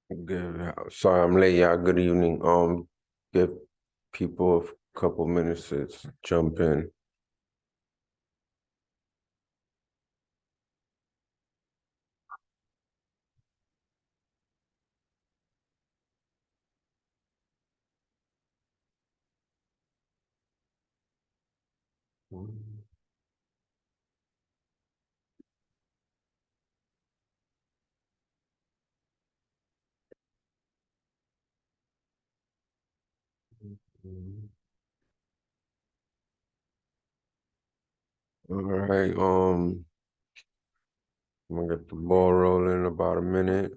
Good. Sorry, I'm late. Yeah, good evening. Give people a couple minutes to jump in. All right. I'm gonna get the ball rolling in about a minute.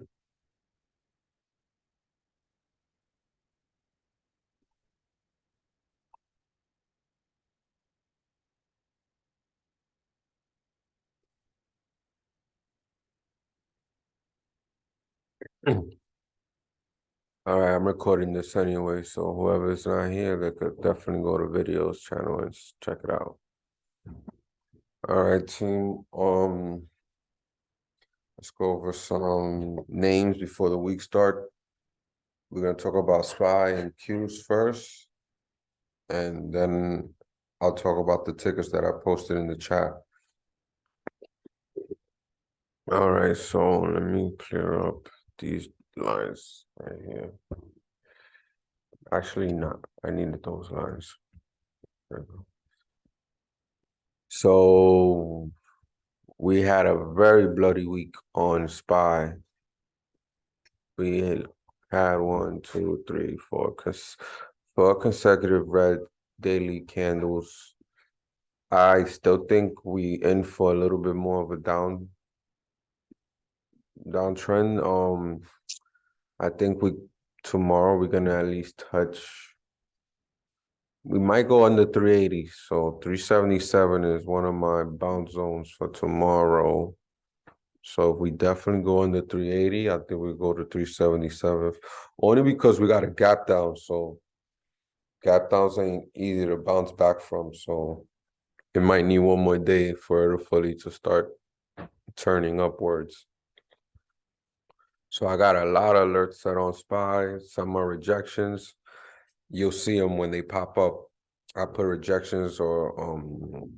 All right, I'm recording this anyway, so whoever's not here, they could definitely go to videos channel and check it out. All right, team. Let's go over some names before the week start. We're gonna talk about SPY and Qs first, and then I'll talk about the tickets that I posted in the chat. All right, so let me clear up these lines right here. Actually, not. I needed those lines. There we go. So we had a very bloody week on SPY. We had one, two, three, four consecutive red daily candles. I still think we in for a little bit more of a downtrend. I think tomorrow we're gonna at least touch. We might go under 380. So 377 is one of my bounce zones for tomorrow. So if we definitely go under 380, I think we go to 377. Only because we got a gap down. So gap downs ain't easy to bounce back from. So it might need one more day for it fully to start turning upwards. So I got a lot of alerts set on SPY. Some are rejections. You'll see them when they pop up. I put rejections or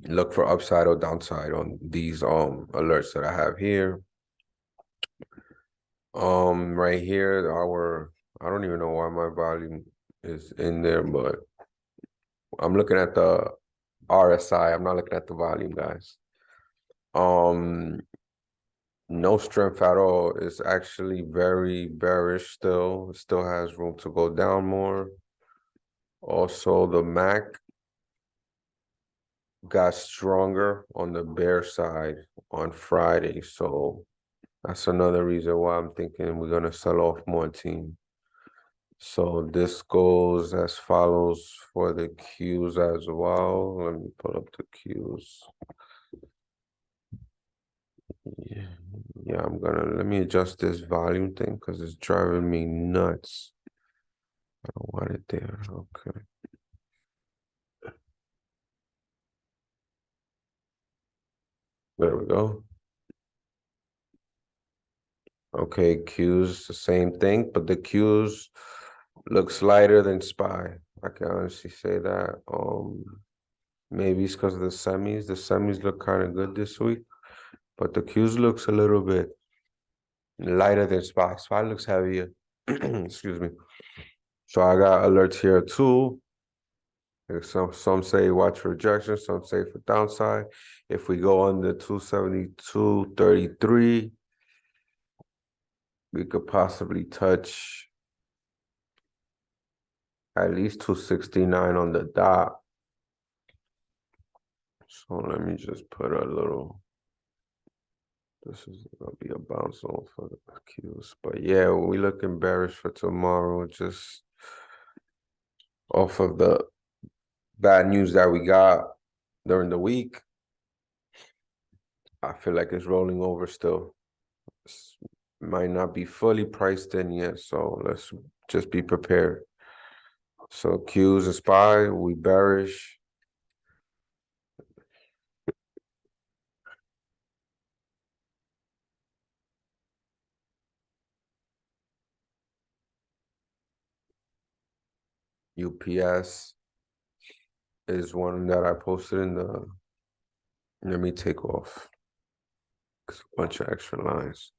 look for upside or downside on these alerts that I have here. Right here, I don't even know why my volume is in there, but I'm looking at the RSI. I'm not looking at the volume, guys. No strength at all. It's actually very bearish still. It still has room to go down more. Also, the MAC got stronger on the bear side on Friday. So that's another reason why I'm thinking we're gonna sell off more, team. So this goes as follows for the Qs as well. Let me pull up the Qs. Yeah, yeah, let me adjust this volume thing because it's driving me nuts. I don't want it there. Okay. There we go. Okay, Qs, the same thing, but the Qs looks lighter than SPY. I can honestly say that. Maybe it's because of the semis. The semis look kind of good this week, but the Qs looks a little bit lighter than SPY. SPY looks heavier. Excuse me. So I got alerts here too. Some say watch for rejection, some say for downside. If we go under 272.33, we could possibly touch at least 269 on the dot. So let me just put a little. This is gonna be a bounce zone for the Qs. But yeah, we looking bearish for tomorrow, just off of the bad news that we got during the week. I feel like it's rolling over still. Might not be fully priced in yet, so let's just be prepared. So Qs and SPY, we bearish. UPS is one that I posted in the, let me take off. It's a bunch of extra lines.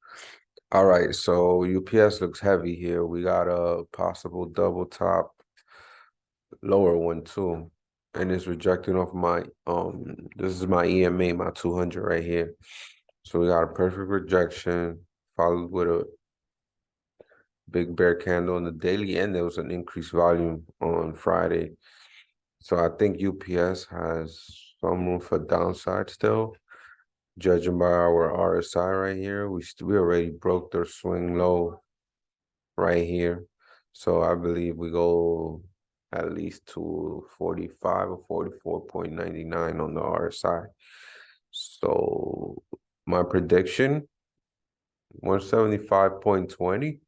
All right, so UPS looks heavy here. We got a possible double top, lower one too. And it's rejecting off my, this is my EMA, my 200 right here. So we got a perfect rejection, followed with a big bear candle on the daily, and there was an increased volume on Friday. So I think UPS has some room for downside still, judging by our RSI right here. We already broke their swing low right here. So I believe we go at least to 45 or 44.99 on the RSI. So my prediction, 175.20.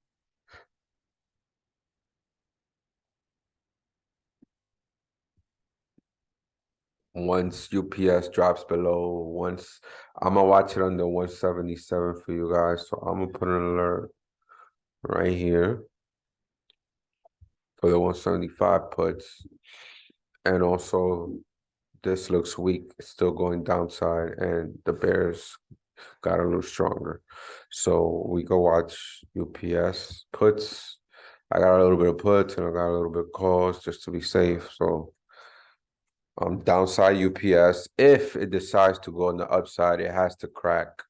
Once UPS drops below, once I'm gonna watch it under 177 for you guys. So I'm gonna put an alert right here for the 175 puts. And also this looks weak, it's still going downside, and the bears got a little stronger. So we go watch UPS puts. I got a little bit of puts and I got a little bit of calls just to be safe. So downside UPS. If it decides to go on the upside, it has to crack.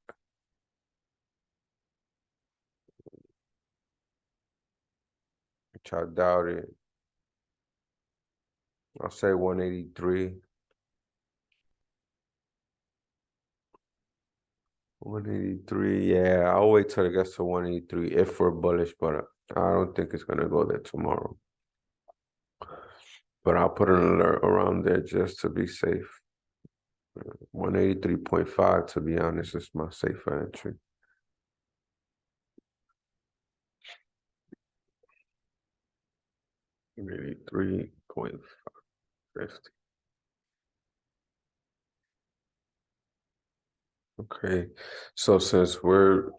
Which I doubt it. I'll say 183. 183. Yeah, I'll wait till it gets to 183 if we're bullish, but I don't think it's gonna go there tomorrow. But I'll put an alert around there just to be safe. 183.5, to be honest, is my safer entry. 183.50. Okay, so since we're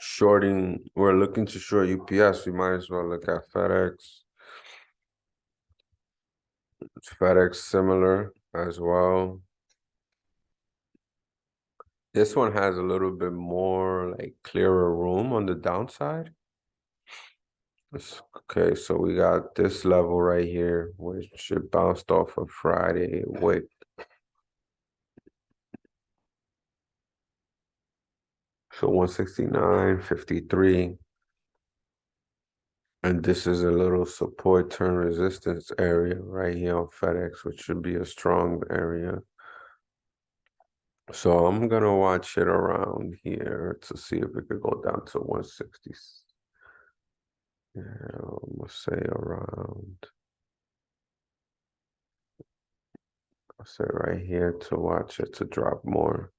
looking to short UPS, we might as well look at FedEx. FedEx similar as well. This one has a little bit more like clearer room on the downside. Okay, so we got this level right here, which it bounced off of Friday with so 169.53. And this is a little support turn resistance area right here on FedEx, which should be a strong area. So I'm gonna watch it around here to see if it could go down to 160. Yeah, I'm gonna say around, I'll say right here to watch it to drop more.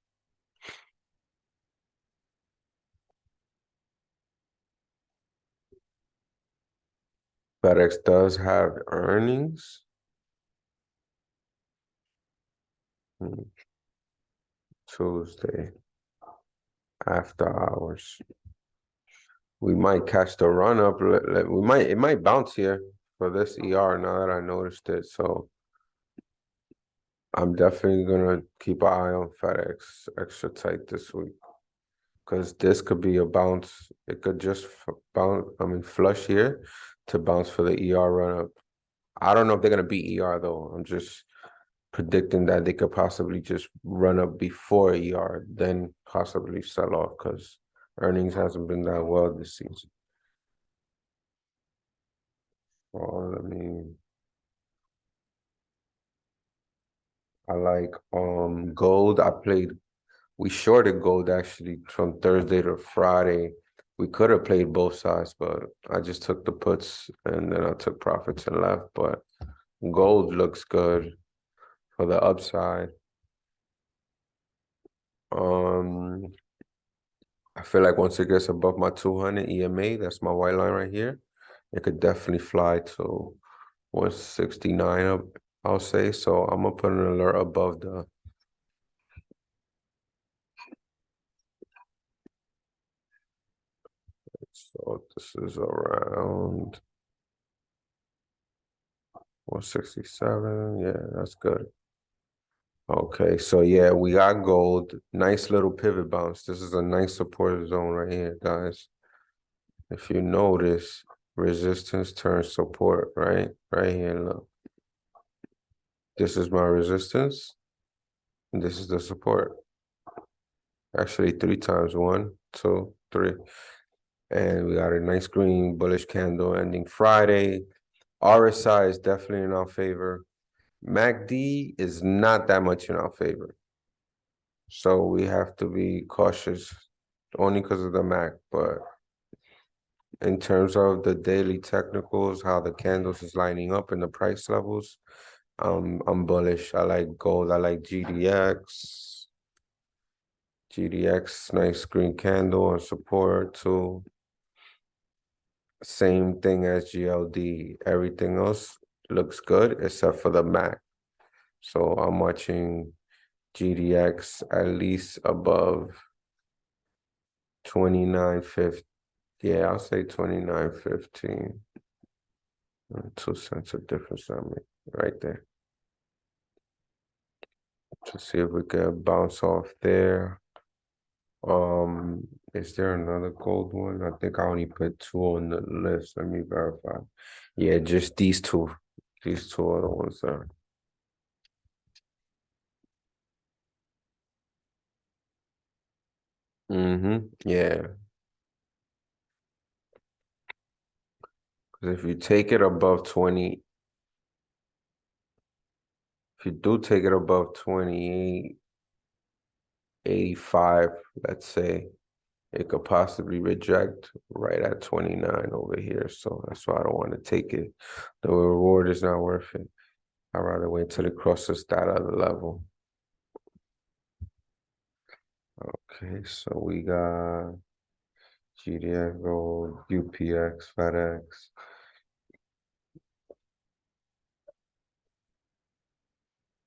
FedEx does have earnings. Tuesday after hours. We might catch the run up. It might bounce here for this ER now that I noticed it. So I'm definitely gonna keep an eye on FedEx extra tight this week. Because this could be a bounce. It could just bounce, flush here to bounce for the ER run up. I don't know if they're gonna beat ER though. I'm just predicting that they could possibly just run up before ER, then possibly sell off because earnings hasn't been that well this season. Well, I like gold. We shorted gold actually from Thursday to Friday. We could have played both sides, but I just took the puts and then I took profits and left. But gold looks good for the upside. I feel like once it gets above my 200 EMA, that's my white line right here, it could definitely fly to 169 up, I'll say. So I'm gonna put an alert above the, so this is around 167. Yeah, that's good. Okay, so yeah, we got gold. Nice little pivot bounce. This is a nice support zone right here, guys. If you notice, resistance turns support, right? Right here, look. This is my resistance, and this is the support. Actually, three times. One, two, three. And we got a nice green bullish candle ending Friday. RSI is definitely in our favor. MACD is not that much in our favor. So we have to be cautious only because of the MAC. But in terms of the daily technicals, how the candles is lining up and the price levels, I'm bullish. I like gold. I like GDX. GDX, nice green candle on support too. Same thing as GLD. Everything else looks good except for the MAC. So I'm watching GDX at least above 29.50. Yeah, I'll say 29.15. 2 cents of difference on me right there. To see if we can bounce off there. Is there another gold one? I think I only put two on the list. Let me verify. Yeah, just these two. These two are the ones that. Yeah. Because if you take it above 20, if you do take it above 28.85, let's say, it could possibly reject right at 29 over here. So that's why I don't want to take it. The reward is not worth it. I'd rather wait till it crosses that other level. Okay, so we got GDX Gold, UPX, FedEx.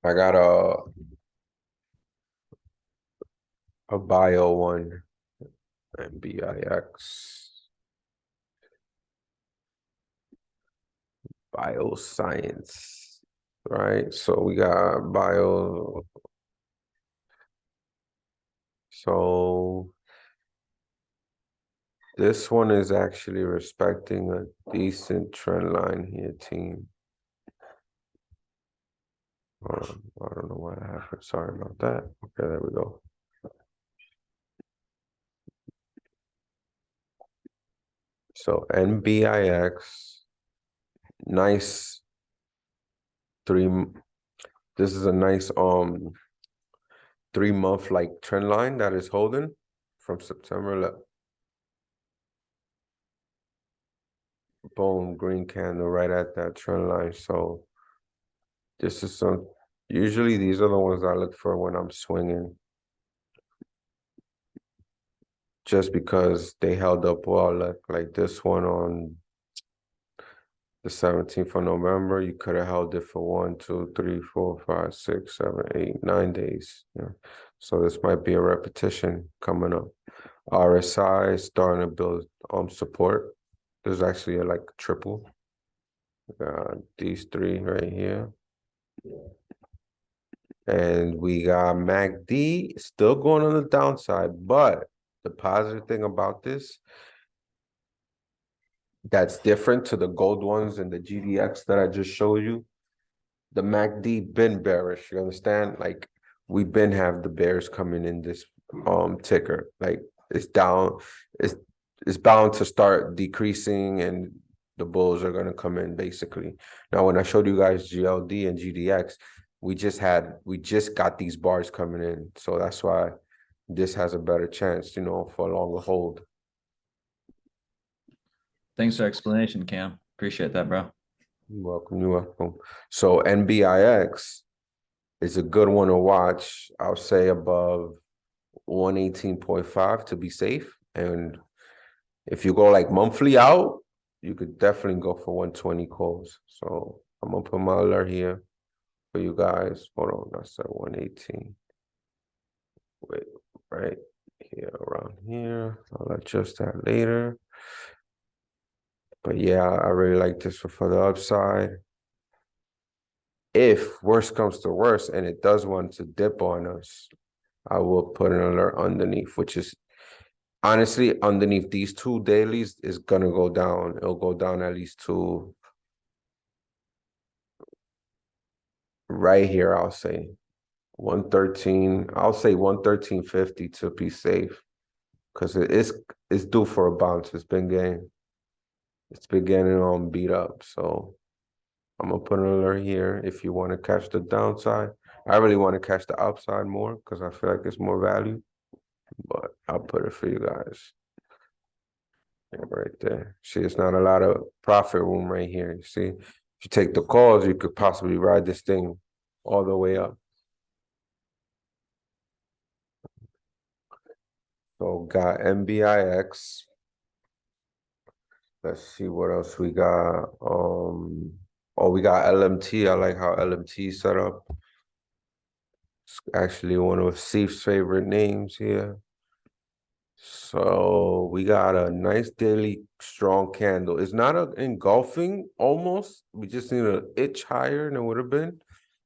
I got a bio one, MBIX, bioscience, right? So we got bio. So this one is actually respecting a decent trend line here, team. I don't know what happened. Sorry about that. Okay, there we go. So NBIX, nice three. This is a nice 3 month like trend line that is holding from September. Boom, green candle right at that trend line. So this is some. Usually these are the ones I look for when I'm swinging. Just because they held up well, like this one on the 17th of November, you could have held it for 1, 2, 3, 4, 5, 6, 7, 8, 9 days. Yeah. So this might be a repetition coming up. RSI is starting to build support. There's actually a like triple. These three right here. And we got MACD still going on the downside, but the positive thing about this that's different to the gold ones and the GDX that I just showed you. The MACD been bearish. You understand? Like we've been have the bears coming in this ticker. Like it's down. It's it's bound to start decreasing, and the bulls are gonna come in basically. Now, when I showed you guys GLD and GDX, we just got these bars coming in, so that's why this has a better chance, for a longer hold. Thanks for the explanation, Cam. Appreciate that, bro. You're welcome. You're welcome. So NBIX is a good one to watch. I'll say above 118.5 to be safe. And if you go like monthly out, you could definitely go for 120 calls. So I'm gonna put my alert here for you guys. Hold on, that's at 118. Wait, right here, around here. I'll adjust that later. But yeah, I really like this for the upside. if worse comes to worse and it does want to dip on us, I will put an alert underneath, which is honestly underneath these two dailies is gonna go down. It'll go down at least to right here, I'll say 113. I'll say 113.50 to be safe. Because it's due for a bounce. It's been getting beat up. So I'm gonna put an alert here if you want to catch the downside. I really want to catch the upside more because I feel like it's more value. But I'll put it for you guys. Yeah, right there. See, it's not a lot of profit room right here. You see, if you take the calls, you could possibly ride this thing all the way up. So got MBIX. Let's see what else we got. Oh, we got LMT. I like how LMT is set up. It's actually one of Steve's favorite names here. So we got a nice daily strong candle. It's not an engulfing almost. We just need an itch higher than it would have been,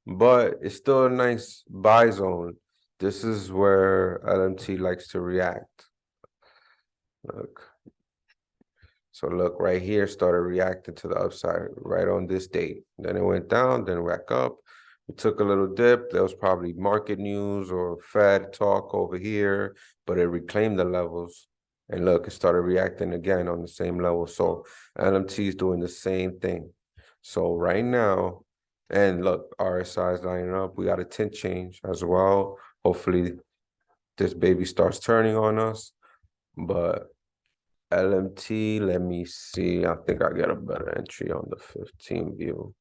but it's still a nice buy zone. This is where LMT likes to react. Look. So look right here, started reacting to the upside right on this date. Then it went down, then back up. We took a little dip. There was probably market news or Fed talk over here, but it reclaimed the levels. And look, it started reacting again on the same level. So LMT is doing the same thing. So right now, and look, RSI is lining up. We got a tint change as well. Hopefully this baby starts turning on us. But LMT, let me see. I think I get a better entry on the 15 view.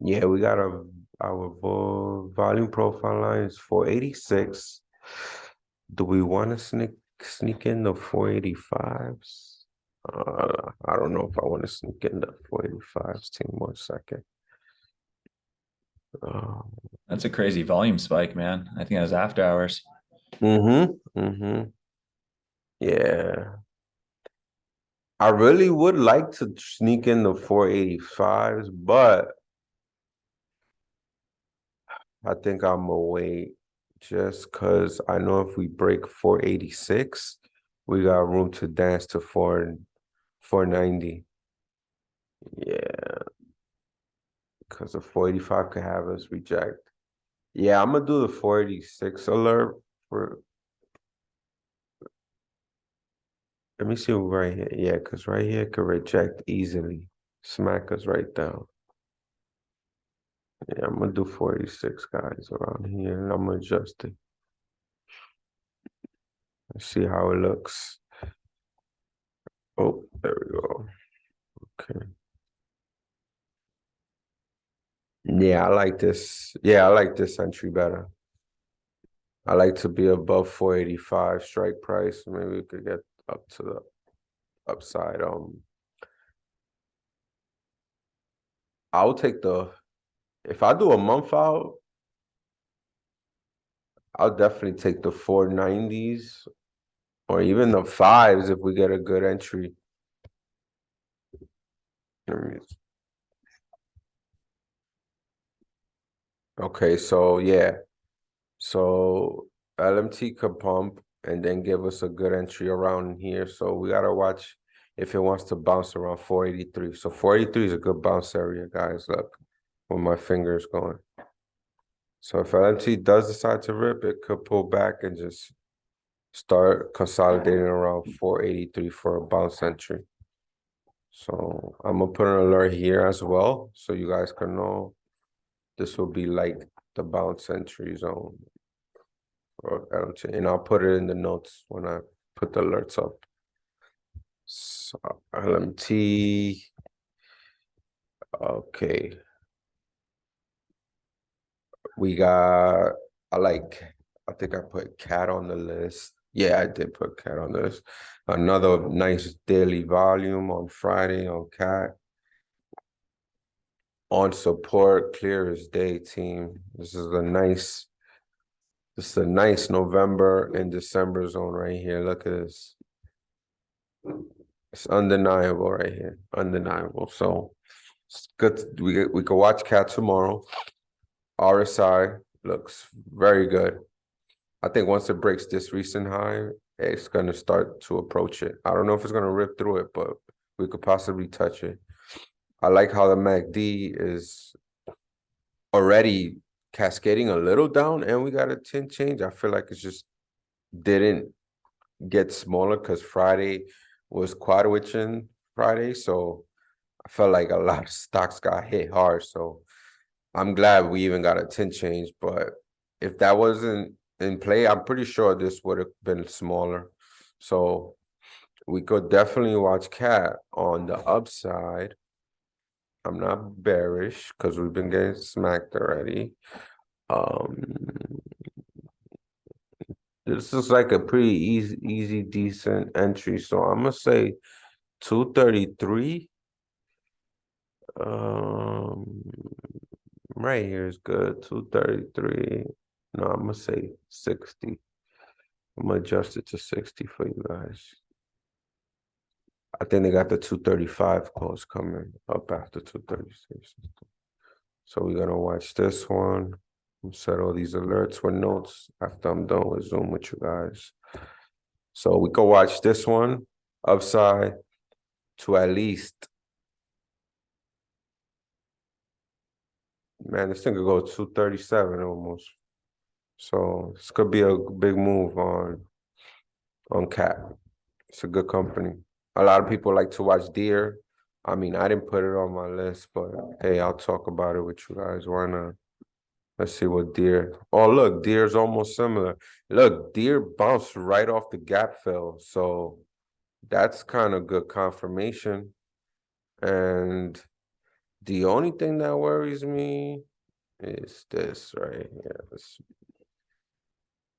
Yeah, we got our volume profile line is 486. Do we want to sneak in the 485s? I don't know if I want to sneak in the 485s. 1 second. That's a crazy volume spike, man. I think that was after hours. Yeah. I really would like to sneak in the 485s, but I think I'm gonna wait just because I know if we break 486, we got room to dance to 490. Yeah, because the 485 could have us reject. Yeah, I'm gonna do the 486 alert for. Let me see right here. Yeah, because right here could reject easily. Smack us right down. Yeah, I'm gonna do 486 guys around here and I'm gonna adjust it. Let's see how it looks. Oh, there we go. Okay. Yeah, I like this. Yeah, I like this entry better. I like to be above 485 strike price. Maybe we could get up to the upside. I'll take if I do a month out, I'll definitely take the 490s or even the fives if we get a good entry. Okay, so yeah. So LMT could pump and then give us a good entry around here. So we gotta watch if it wants to bounce around 483. So 483 is a good bounce area, guys. Look, where my finger is going. So if LMT does decide to rip, it could pull back and just start consolidating around 483 for a bounce entry. So I'm gonna put an alert here as well, so you guys can know this will be like the bounce entry zone. Or LMT, and I'll put it in the notes when I put the alerts up. So LMT. Okay. We got, I think I put cat on the list. Yeah, I did put cat on the list. Another nice daily volume on Friday on cat. On support, clear as day team. This is a nice November and December zone right here. Look at this. It's undeniable right here. Undeniable. So It's good. We could watch Cat tomorrow. RSI looks very good. I think once it breaks this recent high, it's gonna start to approach it. I don't know if it's gonna rip through it, but we could possibly touch it. I like how the MACD is already cascading a little down, and we got a 10 change. I feel like it's just didn't get smaller because Friday was quad witching Friday, so I felt like a lot of stocks got hit hard. So I'm glad we even got a 10 change, but if that wasn't in play, I'm pretty sure this would have been smaller. So we could definitely watch Cat on the upside. I'm not bearish because we've been getting smacked already. Um, this is like a pretty easy, decent entry. So I'm gonna say 233. Um, right here is good. 233. No, I'm gonna say 60. I'm gonna adjust it to 60 for you guys. I think they got the 235 calls coming up after 236. So we're gonna watch this one. Set all these alerts with notes after I'm done with Zoom with you guys. So we can watch this one upside to at least, man, this thing could go 237 almost. So this could be a big move on Cat. It's a good company. A lot of people like to watch Deer. I mean, I didn't put it on my list, but hey, I'll talk about it with you guys. Why not? Let's see what Deer. Oh, look, Deer's almost similar. Look, Deer bounced right off the gap fill. So that's kind of good confirmation. And the only thing that worries me is this right here.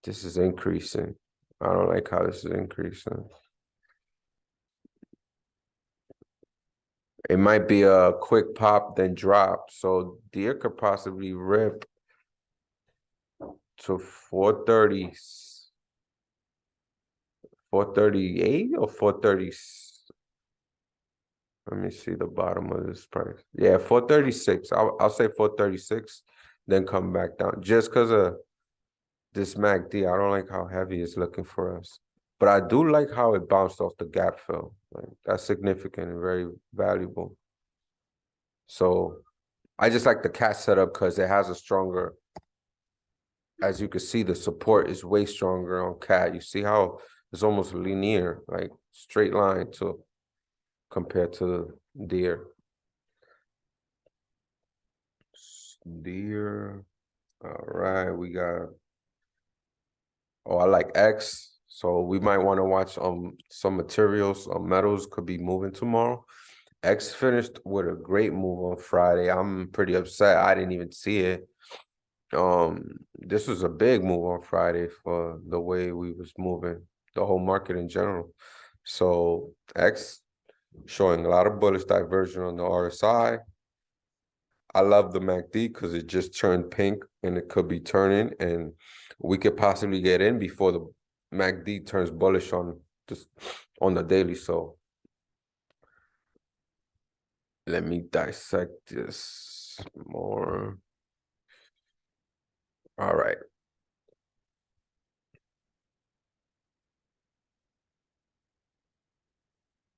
This is increasing. I don't like how this is increasing. It might be a quick pop, then drop. So Deer could possibly rip to 430, 438 or 430. Let me see the bottom of this price. Yeah, 436. I'll say 436, then come back down. Just because of this MACD, I don't like how heavy it's looking for us. But I do like how it bounced off the gap fill. Like, that's significant and very valuable. So I just like the Cat setup because it has a stronger, as you can see, the support is way stronger on Cat. You see how it's almost linear, like straight line to compared to Deer. Deer. All right, we got, oh, I like X. So we might want to watch some materials, metals could be moving tomorrow. X finished with a great move on Friday. I'm pretty upset. I didn't even see it. This was a big move on Friday for the way we was moving, the whole market in general. So X showing a lot of bullish diversion on the RSI. I love the MACD because it just turned pink and it could be turning, and we could possibly get in before the MACD turns bullish on just on the daily. So let me dissect this more. All right.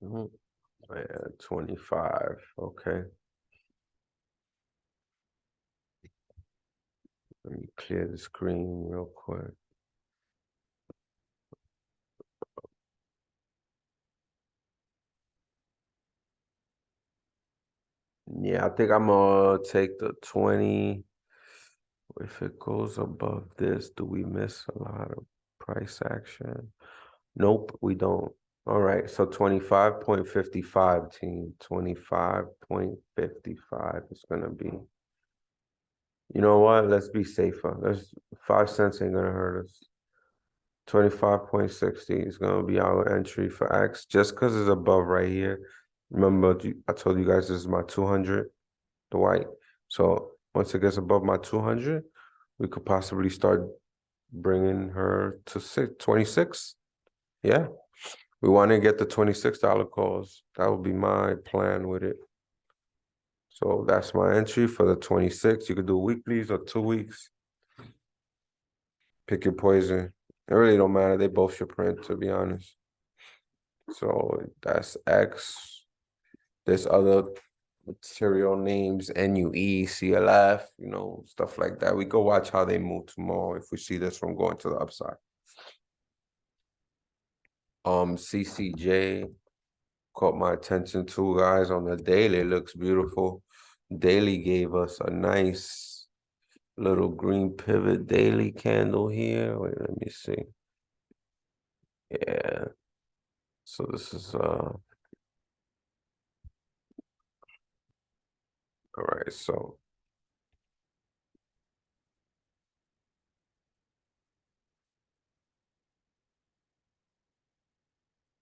Yeah, 25. Okay. Let me clear the screen real quick. Yeah, I think I'm gonna take the 20. If it goes above this, do we miss a lot of price action? Nope, we don't. All right, so 25.55 team. 25.55 is gonna be. You know what? Let's be safer. Let's 5 cents ain't gonna hurt us. 25.60 is gonna be our entry for X just because it's above right here. Remember, I told you guys this is my 200, the white. So once it gets above my 200, we could possibly start bringing her to 26. Yeah, we want to get the $26 calls. That would be my plan with it. So that's my entry for the 26th. You could do weeklies or 2 weeks. Pick your poison. It really don't matter. They both should print, to be honest. So that's X. There's other material names, NUE, CLF, stuff like that. We go watch how they move tomorrow if we see this from going to the upside. CCJ caught my attention too, guys. On the daily, it looks beautiful. Daily gave us a nice little green pivot daily candle here. Wait, let me see. Yeah. So this is all right, so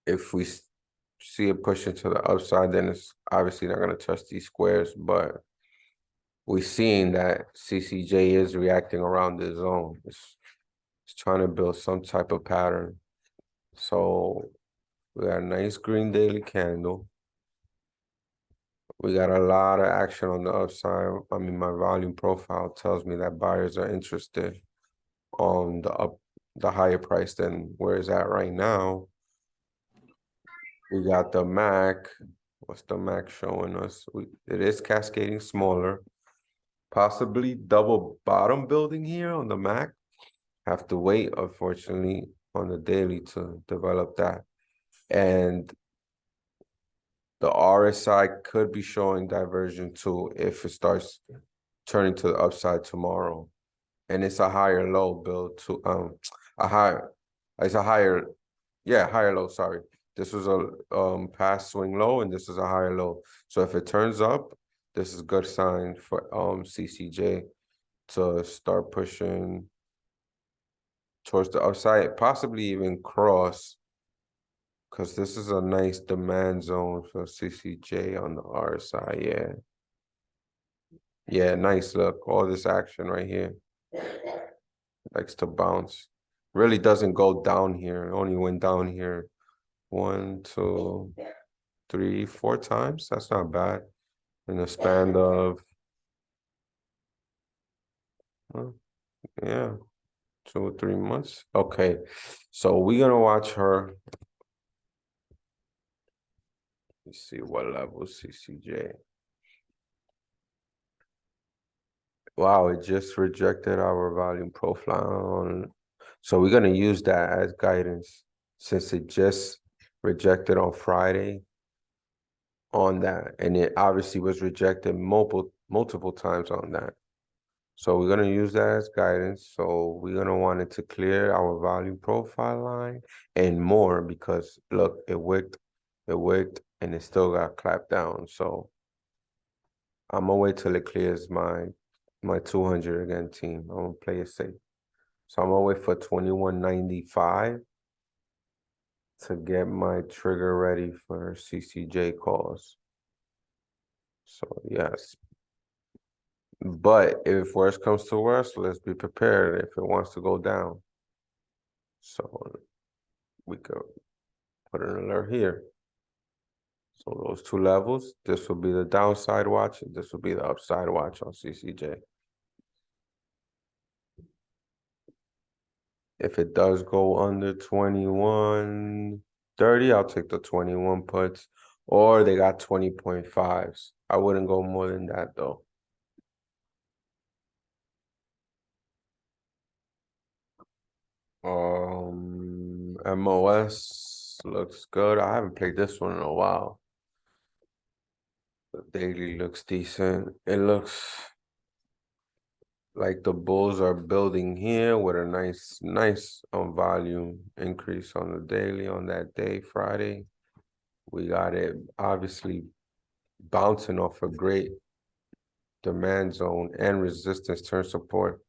if we see it pushing to the upside, then it's obviously not going to touch these squares, but we're seeing that CCJ is reacting around this zone. It's trying to build some type of pattern. So we got a nice green daily candle. We got a lot of action on the upside. I mean, my volume profile tells me that buyers are interested on the higher price than where it's at right now. We got the MAC. What's the MAC showing us? It is cascading smaller. Possibly double bottom building here on the MAC. Have to wait, unfortunately, on the daily to develop that. And the RSI could be showing diversion too if it starts turning to the upside tomorrow. And it's a higher low build to it's a higher low, sorry. This was a past swing low and this is a higher low. So if it turns up, this is a good sign for CCJ to start pushing towards the upside, possibly even cross, because this is a nice demand zone for CCJ on the RSI. Yeah. Yeah, nice look. All this action right here. Likes to bounce. Really doesn't go down here. It only went down here 1, 2, 3, 4 times. That's not bad. In the span of yeah, 2 or 3 months. Okay. So we're gonna watch her. Let's see what level CCJ. Wow, it just rejected our volume profile. So we're going to use that as guidance since it just rejected on Friday on that. And it obviously was rejected multiple times on that. So we're going to use that as guidance. So we're going to want it to clear our volume profile line and more because look, it wicked, and it still got clapped down. So I'm gonna wait till it clears my 200 again, team. I'm gonna play it safe. So I'm gonna wait for 2195 to get my trigger ready for CCJ calls. So yes. But if worse comes to worse, let's be prepared if it wants to go down. So we could put an alert here. So those two levels, this will be the downside watch, and this will be the upside watch on CCJ. If it does go under 21.30, I'll take the 21 puts, or they got 20.5s. I wouldn't go more than that though. MOS looks good. I haven't played this one in a while. The daily looks decent. It looks like the bulls are building here with a nice volume increase on the daily on that day, Friday. We got it obviously bouncing off a great demand zone and resistance turn support.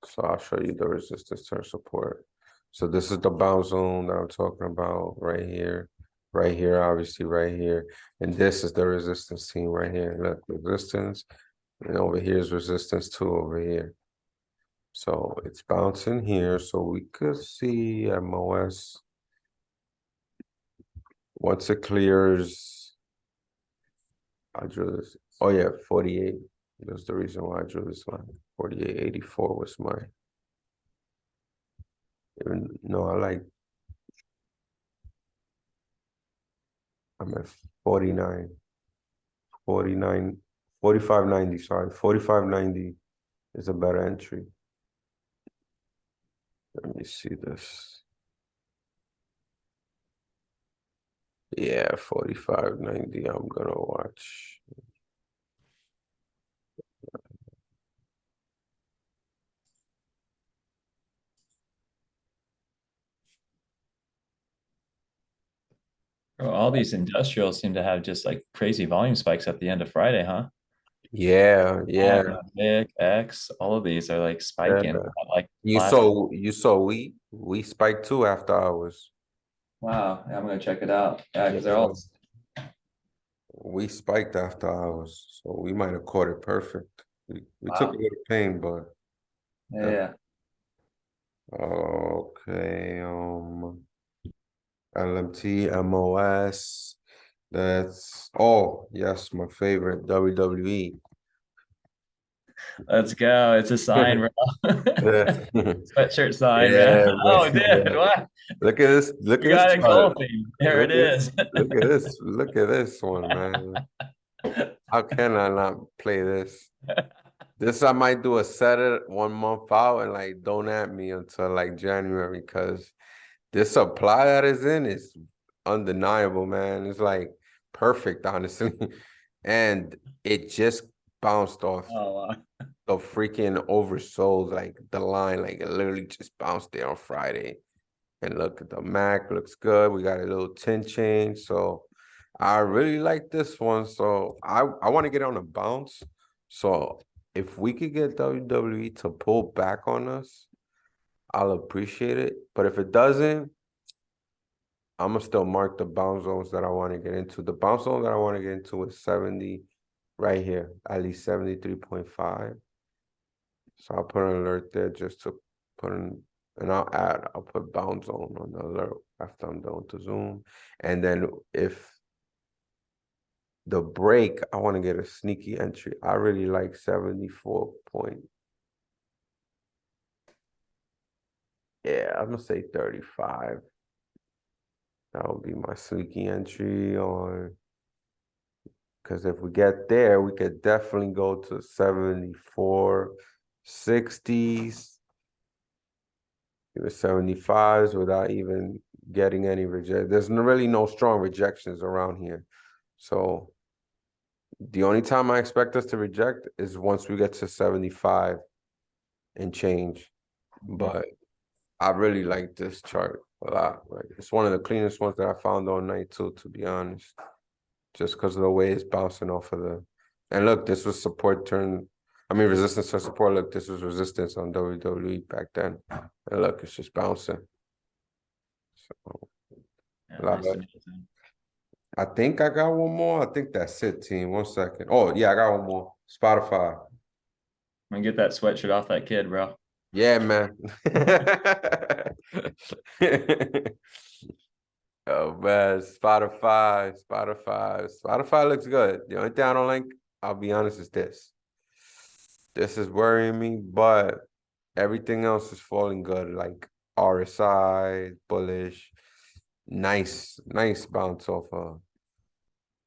So I'll show you the resistance turn support. So this is the bounce zone that I'm talking about right here, obviously right here. And this is the resistance team right here. Look, resistance, and over here is resistance too over here. So it's bouncing here. So we could see MOS. Once it clears, I just Oh yeah, 48. That's the reason why I drew this line. 48.84 was my. Even no, I'm at 49, 49, 45.90. Sorry, 45.90 is a better entry. Let me see this. Yeah, 45.90. I'm gonna watch. Bro, all these industrials seem to have just like crazy volume spikes at the end of Friday, huh? Yeah, yeah. Vic, X, all of these are like Yeah. spiking. Like You last. saw you saw we spiked too after hours. Wow, yeah, I'm gonna check it out. Yeah, Yeah, because they're all. we spiked after hours, so we might have caught it perfect. We took a Wow. little pain, but Yeah, that yeah. okay. LMT, MOS. That's yes, my favorite WWE. Let's go. It's a sign, bro. Yeah, Sweatshirt sign, man. yeah, Oh, man. dude, what? Look at this. Look We at this got chart. engulfing. There Look it at this. is. Look at this. Look at this one, man. How can I not play this? This I might do a set it 1 month out and like don't at me until like January because this supply that is in is undeniable, man. It's like perfect, honestly. And it just bounced off Oh, wow. the freaking oversold, like the line, like it literally just bounced there on Friday. And look at the Mac, looks good. We got a little tint change. So I really like this one. So I want to get on a bounce. So if we could get WWE to pull back on us, I'll appreciate it. But if it doesn't, I'm gonna still mark the bounce zones that I want to get into. The bounce zone that I want to get into is 70 right here, at least 73.5. So I'll put an alert there just to put in, and I'll put bounce zone on the alert after I'm done with the Zoom. And then if the break, I want to get a sneaky entry. I really like 74 point. Yeah, I'm gonna say 35. That would be my sneaky entry on, because if we get there, we could definitely go to 74, 60s, even 75s without even getting any reject. There's really no strong rejections around here. So the only time I expect us to reject is once we get to 75 and change. But I really like this chart a lot. Like it's one of the cleanest ones that I found all night too, to be honest. Just because of the way it's bouncing off of the. And look, this was support turn. I mean, resistance to support. Look, this was resistance on WWE back then. And look, it's just bouncing. So Yeah, a lot nice of. to meet you. I think I got one more. I think that's it, team. 1 second. Oh yeah, I got one more. Spotify. I'm gonna get that sweatshirt off that kid, bro. Yeah, man. Oh man, Spotify looks good. The only thing I don't like, I'll be honest, is this. This is worrying me, but everything else is falling good. Like RSI, bullish, nice bounce off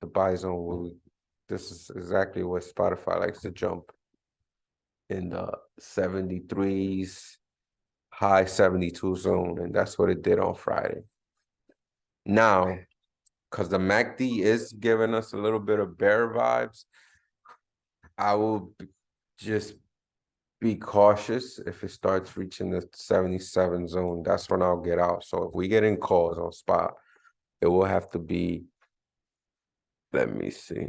the buy zone. This is exactly what Spotify likes to jump in the 73s, high 72 zone, and that's what it did on Friday. Now, because the MACD is giving us a little bit of bear vibes, I will just be cautious if it starts reaching the 77 zone. That's when I'll get out. So if we get in calls on spot, it will have to be, let me see.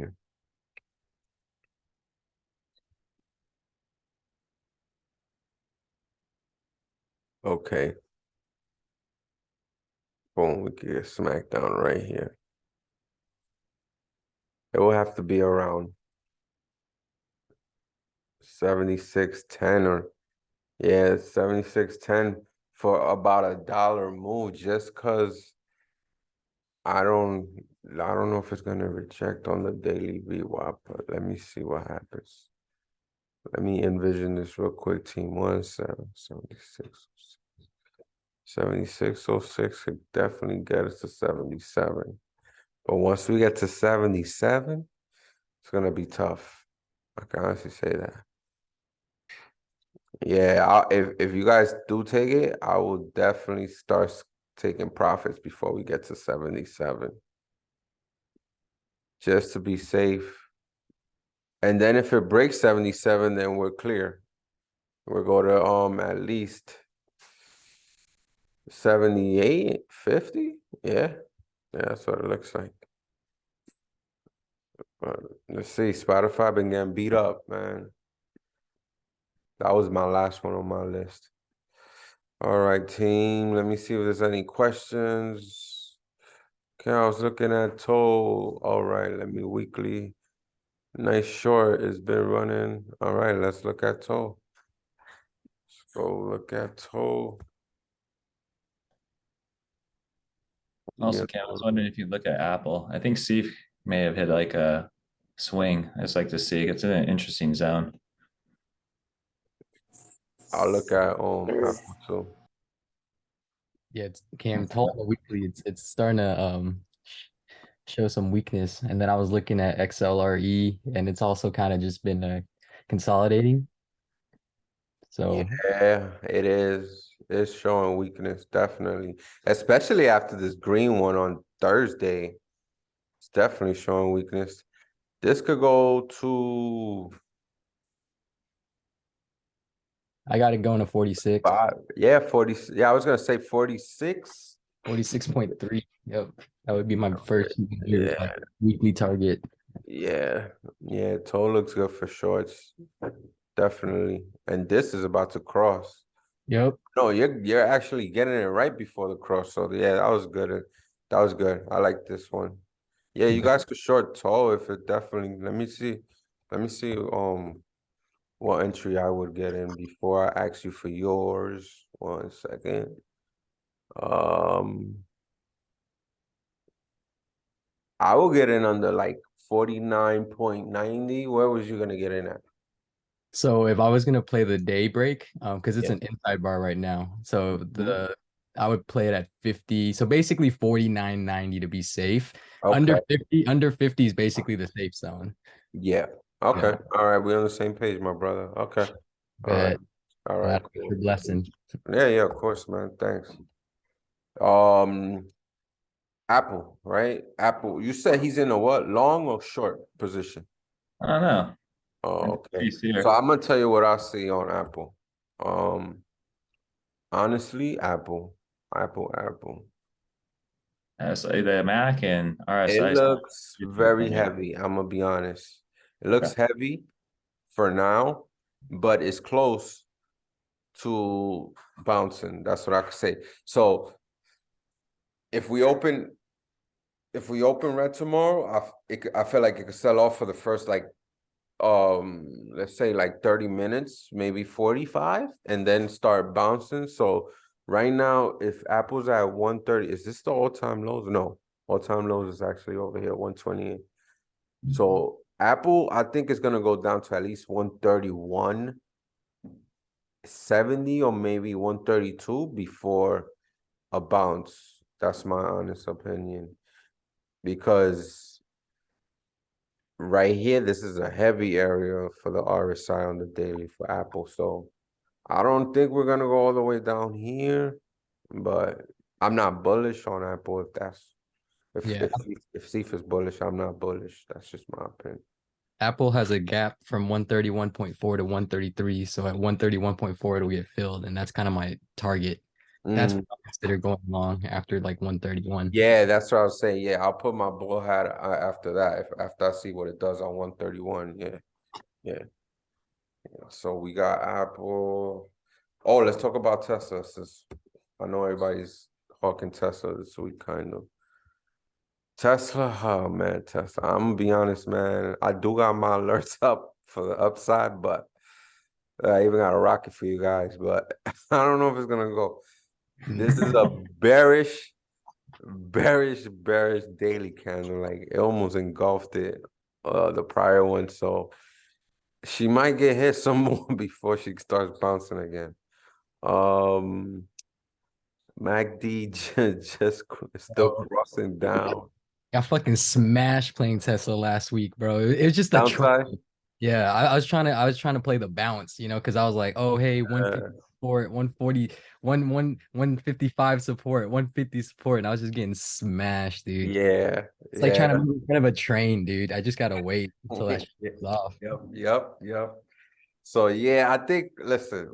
Okay. Boom, we get SmackDown right here. It will have to be around 76.10 or yeah, 76.10 for about $1 move just because I don't know if it's gonna reject on the daily VWAP, but let me see what happens. Let me envision this real quick. Team 1, 7, 76. 7606 could definitely get us to 77. But once we get to 77, it's gonna be tough. I can honestly say that. Yeah, if you guys do take it, I will definitely start taking profits before we get to 77. Just to be safe. And then if it breaks 77, then we're clear. We'll go to at least 78, 50. Yeah. Yeah, that's what it looks like. But let's see. Spotify been getting beat up, man. That was my last one on my list. All right, team. Let me see if there's any questions. Okay, I was looking at toll. All right, let me weekly. Nice short. It's been running. All right, let's look at toll. Let's go look at toll. Also, Yeah. Cam, I was wondering if you look at Apple. I think Steve may have hit like a swing. I just like to see. It's in an interesting zone. I'll look at Apple too. Yeah, it's Cam told the weekly. It's starting to show some weakness, and then I was looking at XLRE, and it's also kind of just been consolidating. So Yeah, it is. It's showing weakness, definitely. Especially after this green one on Thursday. It's definitely showing weakness. This could go to I got it going to 46, 5. Yeah, 40. Yeah, I was gonna say 46. 46.3. Yep, that would be my first Yeah, weekly target. yeah, yeah. Toe looks good for shorts. Definitely. And this is about to cross. Yep. No, you're actually getting it right before the cross. So yeah, that was good. That was good. I like this one. Yeah, you guys could short tall if it definitely. Let me see. Let me see. What entry I would get in before I ask you for yours. 1 second. I will get in under like 49.90. Where was you gonna get in at? So if I was gonna play the day break, because it's Yeah. an inside bar right now, so Mhm. I would play it at 50. So basically 49.90 to be safe. Okay. Under 50 is basically the safe zone. Yeah. Okay. Yeah, All right. We're on the same page, my brother. Okay. All right. but All right. that's Cool. your blessing. Yeah. Yeah. Of course, man. Thanks. Um, Apple, right? Apple. You said he's in a what? Long or short position? I don't know. Oh, okay. Piece So here. I'm gonna tell you what I see on Apple. Um, honestly, Apple. So the Mac and It RSI. looks very heavy. I'm gonna be honest. It looks heavy for now, but it's close to bouncing. That's what I could say. So if we open red tomorrow, I feel like it could sell off for the first like let's say like 30 minutes, maybe 45, and then start bouncing. So right now, if Apple's at 130, is this the all-time lows? No, all-time lows is actually over here, 128. So Apple, I think is gonna go down to at least 131.70 or maybe 132 before a bounce. That's my honest opinion. Because right here, this is a heavy area for the RSI on the daily for Apple. So I don't think we're gonna go all the way down here, but I'm not bullish on Apple if that's Yeah, if Sif is bullish, I'm not bullish. That's just my opinion. Apple has a gap from 131.4 to 133. So at 131.4, it'll get filled. And that's kind of my target. That's what I consider going long after like 131. Yeah, that's what I was saying. Yeah, I'll put my bull hat after that. If after I see what it does on 131. Yeah, yeah. So we got Apple. Oh, let's talk about Tesla. Since I know everybody's hawking Tesla this week, kind of. Tesla, oh man, Tesla. I'm gonna be honest, man. I do got my alerts up for the upside, but I even got a rocket for you guys, but I don't know if it's gonna go. This is a bearish bearish daily candle. Like it almost engulfed it, the prior one. So she might get hit some more before she starts bouncing again. MACD still Bro, crossing down. I fucking smashed playing Tesla last week, bro. It's just a trend. Downside. Yeah, I was trying to play the balance, because I was like, oh hey, 150 support, 140, 155 support, 150 support, and I was just getting smashed, dude. Yeah, It's like yeah. trying to move in front of a train, dude. I just gotta wait until that shit Yeah. goes off. Yep. So yeah, I think listen,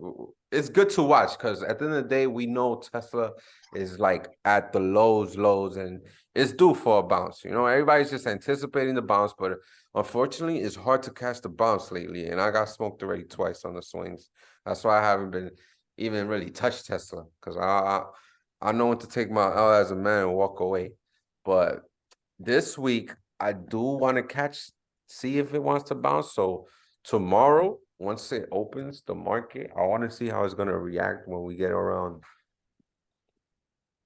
it's good to watch because at the end of the day, we know Tesla is like at the lows, and it's due for a bounce. You know, everybody's just anticipating the bounce, but unfortunately, it's hard to catch the bounce lately. And I got smoked already twice on the swings. That's why I haven't been even really touched Tesla because I know when to take my L as a man and walk away. But this week, I do want to see if it wants to bounce. So tomorrow, once it opens the market, I want to see how it's going to react when we get around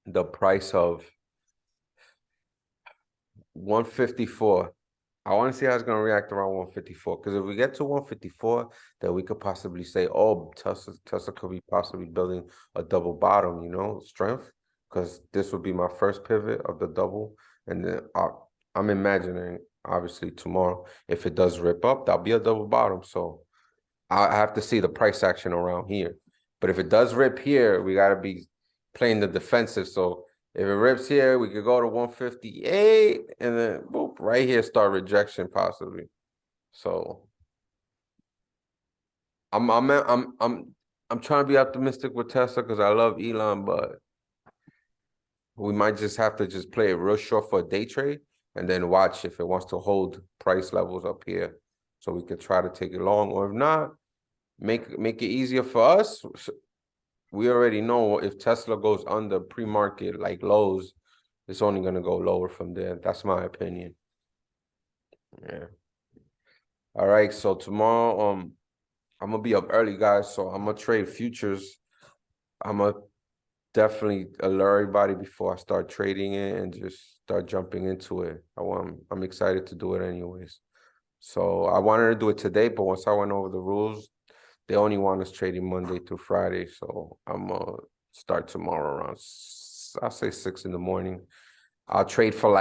the price of 154. I want to see how it's going to react around 154. Because if we get to 154, then we could possibly say, oh, Tesla could be possibly building a double bottom, strength. Because this would be my first pivot of the double. And then I'm imagining, obviously, tomorrow, if it does rip up, that'll be a double bottom. So I have to see the price action around here. But if it does rip here, we got to be playing the defensive. So if it rips here, we could go to 158 and then boop, right here start rejection possibly. So I'm trying to be optimistic with Tesla because I love Elon, but we might just have to just play it real short for a day trade and then watch if it wants to hold price levels up here. So we could try to take it long, or if not, make it easier for us. We already know if Tesla goes under pre-market like lows, it's only gonna go lower from there. That's my opinion. Yeah. All right. So tomorrow, I'm gonna be up early, guys. So I'm gonna trade futures. I'm gonna definitely alert everybody before I start trading it and just start jumping into it. I'm excited to do it anyways. So I wanted to do it today, but once I went over the rules, they only want us trading Monday through Friday. So I'm gonna start tomorrow around, I'll say 6 in the morning. I'll trade for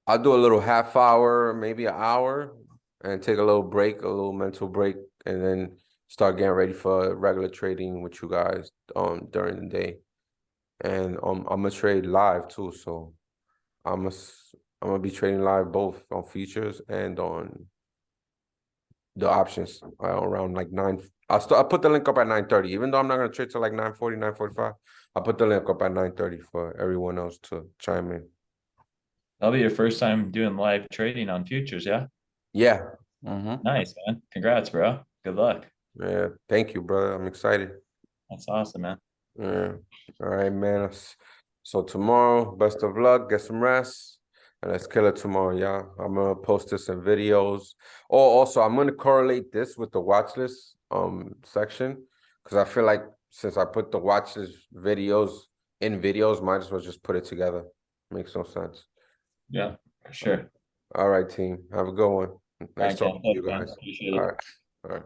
I'll do a little half hour, maybe an hour, and take a little break, a little mental break, and then start getting ready for regular trading with you guys during the day. And I'm gonna trade live too, so I'm gonna be trading live both on futures and on the options around like 9. I'll put the link up at 9:30, even though I'm not gonna trade till like 9:40, 9:45. I'll put the link up at 9:30 for everyone else to chime in. That'll be your first time doing live trading on futures, yeah? Yeah. Nice, man. Congrats, bro. Good luck. Yeah. Thank you, brother. I'm excited. That's awesome, man. Yeah. All right, man. So tomorrow, best of luck. Get some rest. And let's kill it tomorrow, y'all. I'm gonna post this in videos. Oh, also, I'm gonna correlate this with the watch list section. Because I feel like since I put the watch list videos in videos, might as well just put it together. Makes no sense. Yeah, for sure. All right, team. Have a good one. Nice All right, Ken. talking to you Thanks, man. guys. Appreciate All it. right. All right.